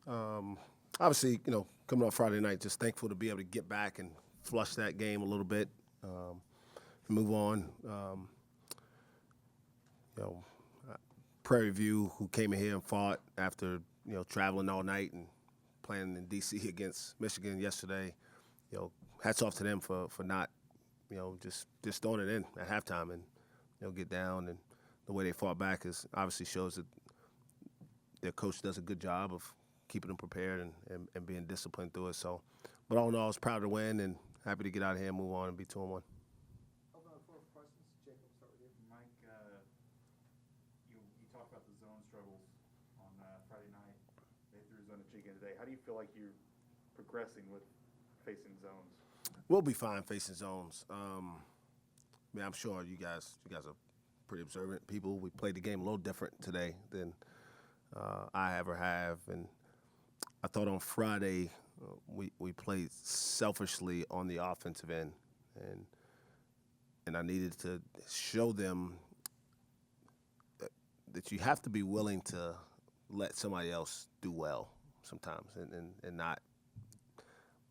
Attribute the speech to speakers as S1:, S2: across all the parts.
S1: Obviously, coming off Friday night, just thankful to be able to get back and flush that game a little bit, move on. You know, Prairie View, who came in here and fought after traveling all night and playing in D.C. against Michigan yesterday. Hats off to them for not just throwing it in at halftime and get down, and the way they fought back is obviously shows that their coach does a good job of keeping them prepared and being disciplined through it. So, but all in all, I was proud to win and happy to get out of here and move on and be 2-1.
S2: Although for questions, Jacob, start with you. Mike, you talked about the zone struggles on Friday night. They threw zone at you again today. How do you feel like you're progressing with facing zones?
S1: We'll be fine facing zones. I'm sure you guys are pretty observant people. We played the game a little different today than I ever have, and I thought on Friday we played selfishly on the offensive end, and I needed to show them that you have to be willing to let somebody else do well sometimes, and not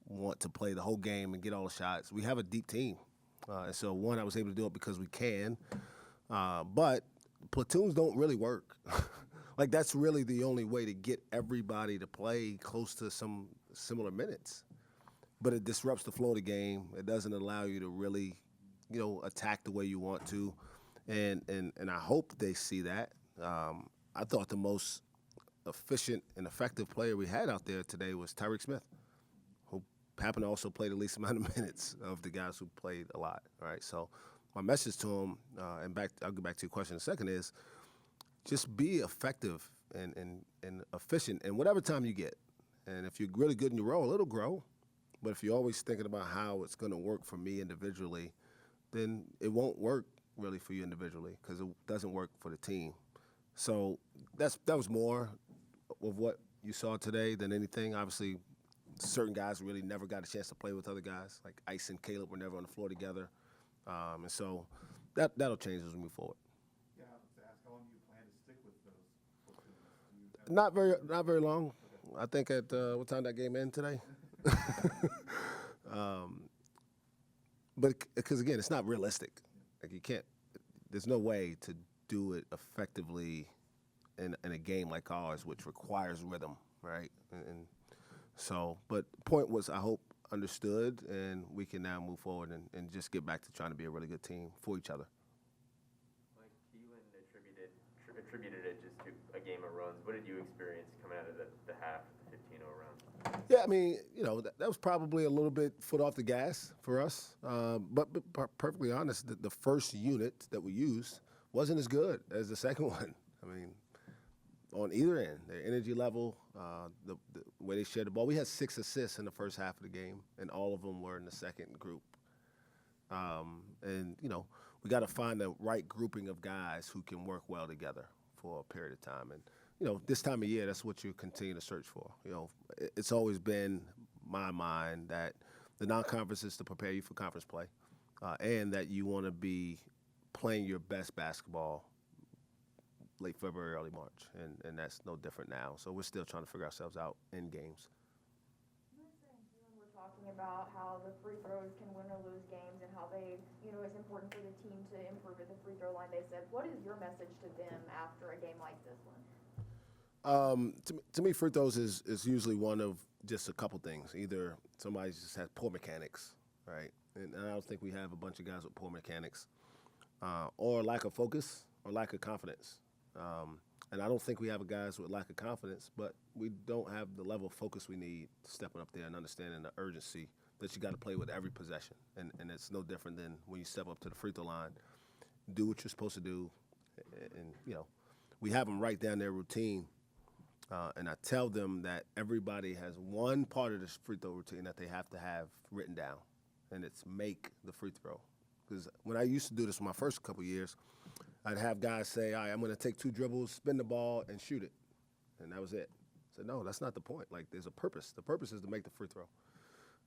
S1: want to play the whole game and get all the shots. We have a deep team, and so I was able to do it because we can, but platoons don't really work. Like, that's really the only way to get everybody to play close to some similar minutes. But it disrupts the flow of the game. It doesn't allow you to really, attack the way you want to. And I hope they see that. I thought the most efficient and effective player we had out there today was Tyreek Smith, who happened to also play the least amount of minutes of the guys who played a lot. All right, so my message to him, I'll get back to your question in a second, is just be effective and efficient in whatever time you get. And if you're really good in your role, it'll grow. But if you're always thinking about how it's going to work for me individually, then it won't work really for you individually because it doesn't work for the team. So that was more of what you saw today than anything. Obviously, certain guys really never got a chance to play with other guys. Like Ice and Caleb were never on the floor together. And so that'll change as we move forward.
S2: How long do you plan to stick with those?
S1: Not very long. Okay. I think at what time that game end today? But because again, it's not realistic. Like you can't. There's no way to do it effectively in a game like ours, which requires rhythm, right? And so, but the point was, I hope understood, and we can now move forward and just get back to trying to be a really good team for each other.
S3: Attributed it just to a game of runs. What did you experience coming out of the half, the 15-0 run?
S1: Yeah, I mean, that was probably a little bit foot off the gas for us. But perfectly honest, the first unit that we used wasn't as good as the second one. I mean, on either end, their energy level, the way they shared the ball. We had 6 assists in the first half of the game, and all of them were in the second group. And we got to find the right grouping of guys who can work well together for a period of time. And, this time of year, that's what you continue to search for. It's always been my mind that the non-conference is to prepare you for conference play, and that you want to be playing your best basketball late February, early March. And that's no different now. So we're still trying to figure ourselves out in games.
S4: Talking about how the free throws can win or lose games and how they, it's important for the team to improve at the free throw line. They said, what is your message to them after a game like this one?
S1: To me, free throws is usually one of just a couple things. Either somebody just has poor mechanics, right? And I don't think we have a bunch of guys with poor mechanics, or lack of focus or lack of confidence. And I don't think we have guys with lack of confidence, but we don't have the level of focus we need stepping up there and understanding the urgency that you got to play with every possession. And it's no different than when you step up to the free throw line, do what you're supposed to do. And we have them write down their routine. And I tell them that everybody has one part of this free throw routine that they have to have written down, and it's make the free throw. Because when I used to do this for my first couple of years, I'd have guys say, all right, I'm going to take 2 dribbles, spin the ball, and shoot it. And that was it. I said, no, that's not the point. Like, there's a purpose. The purpose is to make the free throw.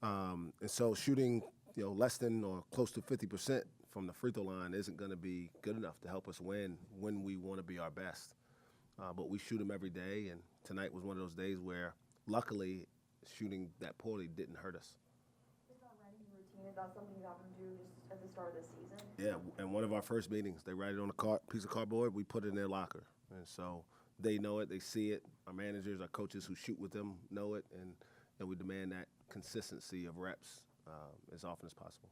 S1: And so shooting, less than or close to 50% from the free throw line isn't going to be good enough to help us win when we want to be our best. But we shoot them every day, and tonight was one of those days where luckily, shooting that poorly didn't hurt us.
S4: Is that writing routine, is that something you have them do just at the start of the season?
S1: Yeah, and one of our first meetings, they write it on a piece of cardboard. We put it in their locker, and so they know it, they see it. Our managers, our coaches who shoot with them know it, and we demand that consistency of reps as often as possible.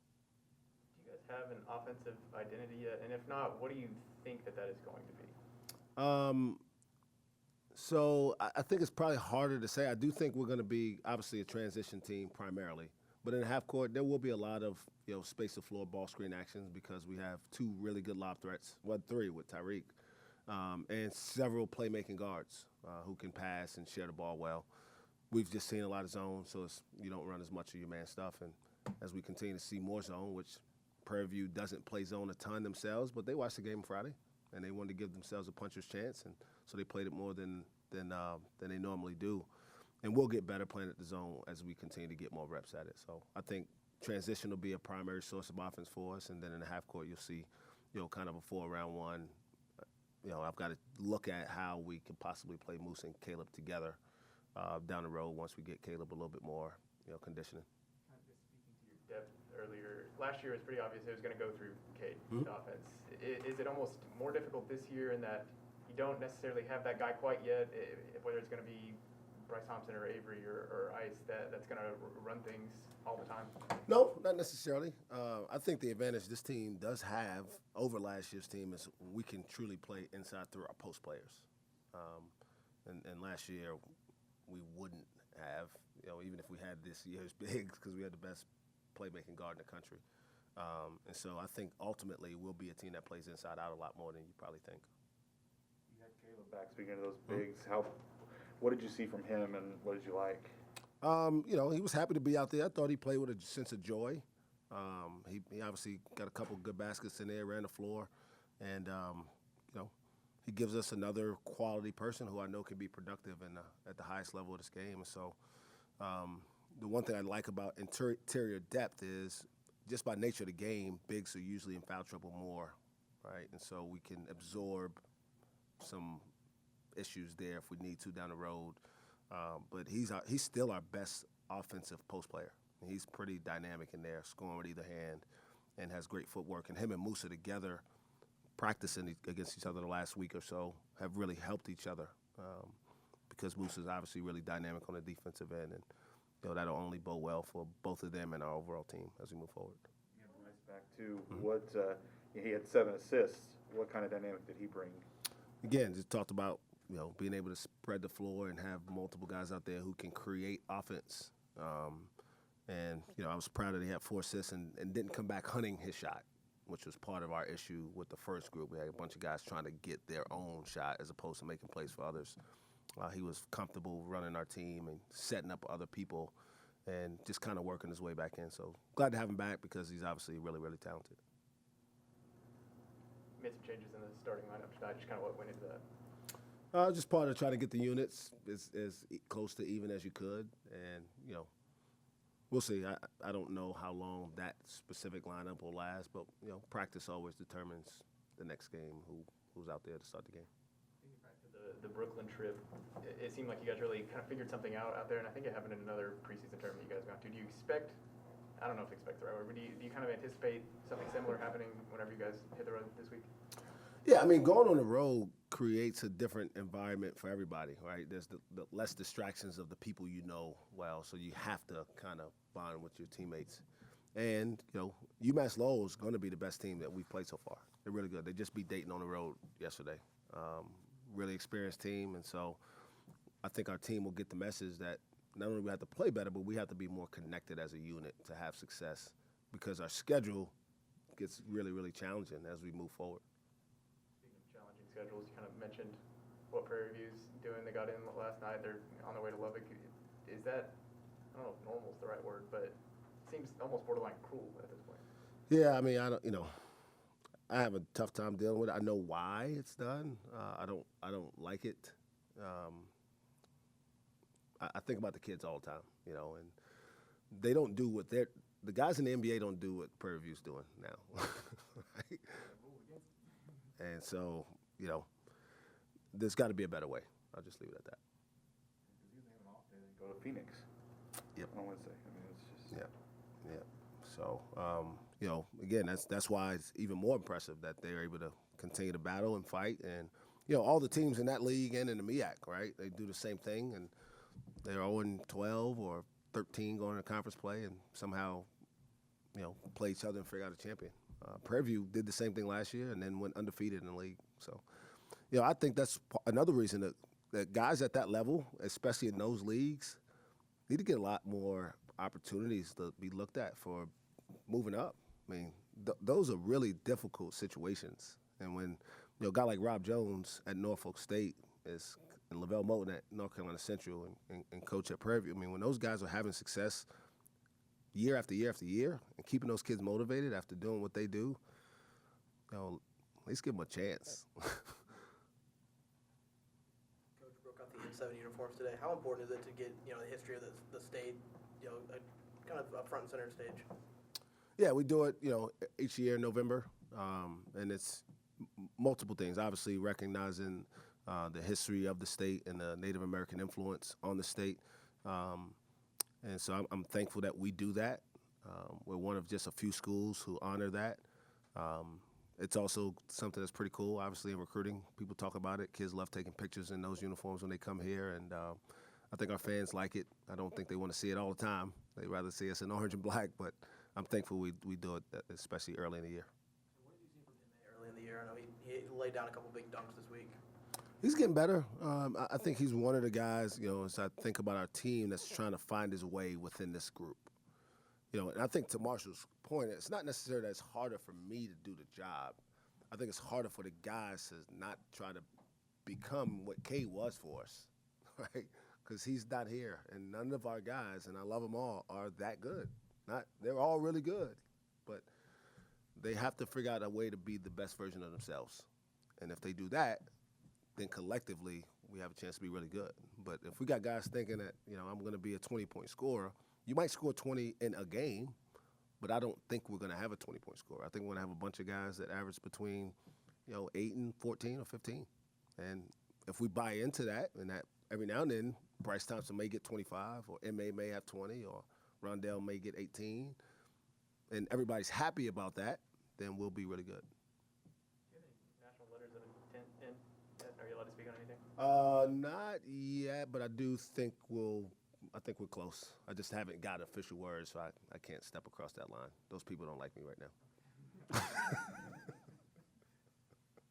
S5: Do you guys have an offensive identity yet? And if not, what do you think that is going to be?
S1: So I think it's probably harder to say. I do think we're going to be obviously a transition team primarily, but in the half court there will be a lot of space to floor ball screen actions because we have two really good lob threats, well, three with Tyreek, and several playmaking guards who can pass and share the ball well. We've just seen a lot of zone, so you don't run as much of your man stuff, and as we continue to see more zone, which Prairie View doesn't play zone a ton themselves, but they watched the game Friday, and they wanted to give themselves a puncher's chance, and so they played it more than they normally do. And we'll get better playing at the zone as we continue to get more reps at it. So I think transition will be a primary source of offense for us, and then in the half court you'll see, kind of a 4-round-1. I've got to look at how we can possibly play Moose and Caleb together down the road once we get Caleb a little bit more, conditioning.
S5: Kind of just speaking to your depth earlier, last year it was pretty obvious it was going to go through Cade, the offense. Is it almost more difficult this year in that you don't necessarily have that guy quite yet, whether it's going to be Bryce Thompson or Avery or Ice that's going to run things all the time?
S1: No, not necessarily. I think the advantage this team does have over last year's team is we can truly play inside through our post players. And last year we wouldn't have, even if we had this year's bigs because we had the best playmaking guard in the country. And so I think ultimately we'll be a team that plays inside out a lot more than you probably think.
S2: You had Caleb back, speaking of those bigs. What did you see from him, and what did you like?
S1: He was happy to be out there. I thought he played with a sense of joy. He obviously got a couple good baskets in there, ran the floor, and he gives us another quality person who I know can be productive at the highest level of this game. And so the one thing I like about interior depth is just by nature of the game, bigs are usually in foul trouble more, right? And so we can absorb some issues there if we need to down the road. But he's still our best offensive post player. He's pretty dynamic in there, scoring with either hand, and has great footwork. And him and Musa together, practicing against each other the last week or so, have really helped each other because Musa's obviously really dynamic on the defensive end, and that'll only bode well for both of them and our overall team as we move forward.
S2: You have Bryce back too. What he had 7 assists. What kind of dynamic did he bring?
S1: Again, just talked about being able to spread the floor and have multiple guys out there who can create offense. And I was proud that he had 4 assists and didn't come back hunting his shot, which was part of our issue with the first group. We had a bunch of guys trying to get their own shot as opposed to making plays for others. He was comfortable running our team and setting up other people and just kind of working his way back in. So glad to have him back because he's obviously really, really talented.
S5: Made some changes in the starting lineup tonight. Just kind of what went into that?
S1: Just part of trying to get the units as close to even as you could. And, we'll see. I don't know how long that specific lineup will last, but, practice always determines the next game, who's out there to start the game.
S5: Thinking back to the Brooklyn trip, it seemed like you guys really kind of figured something out there, and I think it happened in another preseason tournament you guys got to. Do you expect, I don't know if expect the right word, but do you kind of anticipate something similar happening whenever you guys hit the road this week?
S1: Yeah, I mean, going on the road creates a different environment for everybody, right? There's the less distractions of the people well, so you have to kind of bond with your teammates. And, UMass Lowell is going to be the best team that we've played so far. They're really good. They just beat Dayton on the road yesterday. Really experienced team, and so I think our team will get the message that not only we have to play better, but we have to be more connected as a unit to have success because our schedule gets really, really challenging as we move forward.
S5: Challenging schedules. You kind of mentioned what Prairie View's doing. They got in last night. They're on their way to Lubbock. Is that, I don't know if normal is the right word, but it seems almost borderline cruel at this point.
S1: Yeah, I mean, I have a tough time dealing with it. I know why it's done. I don't like it. I think about the kids all the time, and they don't do what the guys in the NBA don't do what Prairie View's doing now. Right? And so, there's got to be a better way. I'll just leave it at that.
S2: Because he was having an off day. go to Phoenix.
S1: Yep.
S2: On Wednesday. I mean, it's just.
S1: Yeah. So, you know, again, that's why it's even more impressive that they're able to continue to battle and fight. And, you know, all the teams in that league and in the MEAC, right, they do the same thing. And they're 0-12 or 13 going to conference play and somehow, you know, play each other and figure out a champion. Prairie View did the same thing last year and then went undefeated in the league. So, you know, I think that's another reason that guys at that level, especially in those leagues, need to get a lot more opportunities to be looked at for moving up. I mean, those are really difficult situations. And when, you know, a guy like Rob Jones at Norfolk State is and Lavelle Moulton at North Carolina Central and coach at Prairie View, I mean, when those guys are having success year after year after year and keeping those kids motivated after doing what they do, you know, at least give them a chance.
S6: Coach broke out the N7 uniforms today. How important is it to get, you know, the history of the state, you know, kind of a front and center stage?
S1: Yeah, we do it, you know, each year in November, and it's multiple things. Obviously, recognizing the history of the state and the Native American influence on the state, and so I'm thankful that we do that. We're one of just a few schools who honor that. It's also something that's pretty cool. Obviously, in recruiting, people talk about it. Kids love taking pictures in those uniforms when they come here, and I think our fans like it. I don't think they want to see it all the time. They'd rather see us in orange and black, but I'm thankful we do it, especially early in the year.
S6: What have you seen from him early in the year? I know he laid down a couple big dunks this week.
S1: He's getting better. I think he's one of the guys, you know, as I think about our team that's trying to find his way within this group. You know, and I think to Marshall's point, it's not necessarily that it's harder for me to do the job. I think it's harder for the guys to not try to become what K was for us, right? Because he's not here, and none of our guys, and I love them all, are that good. They're all really good, but they have to figure out a way to be the best version of themselves. And if they do that, then collectively we have a chance to be really good. But if we got guys thinking that, you know, I'm going to be a 20-point scorer, you might score 20 in a game, but I don't think we're going to have a 20-point scorer. I think we're going to have a bunch of guys that average between, you know, 8 and 14 or 15. And if we buy into that, and that every now and then Bryce Thompson may get 25, or M.A. may have 20, or Rondell may get 18, and everybody's happy about that, then we'll be really good.
S5: Do you have any national letters of intent in yet? Are you allowed to speak on anything?
S1: Not yet, but I think we're close. I just haven't got official words, so I can't step across that line. Those people don't like me right now.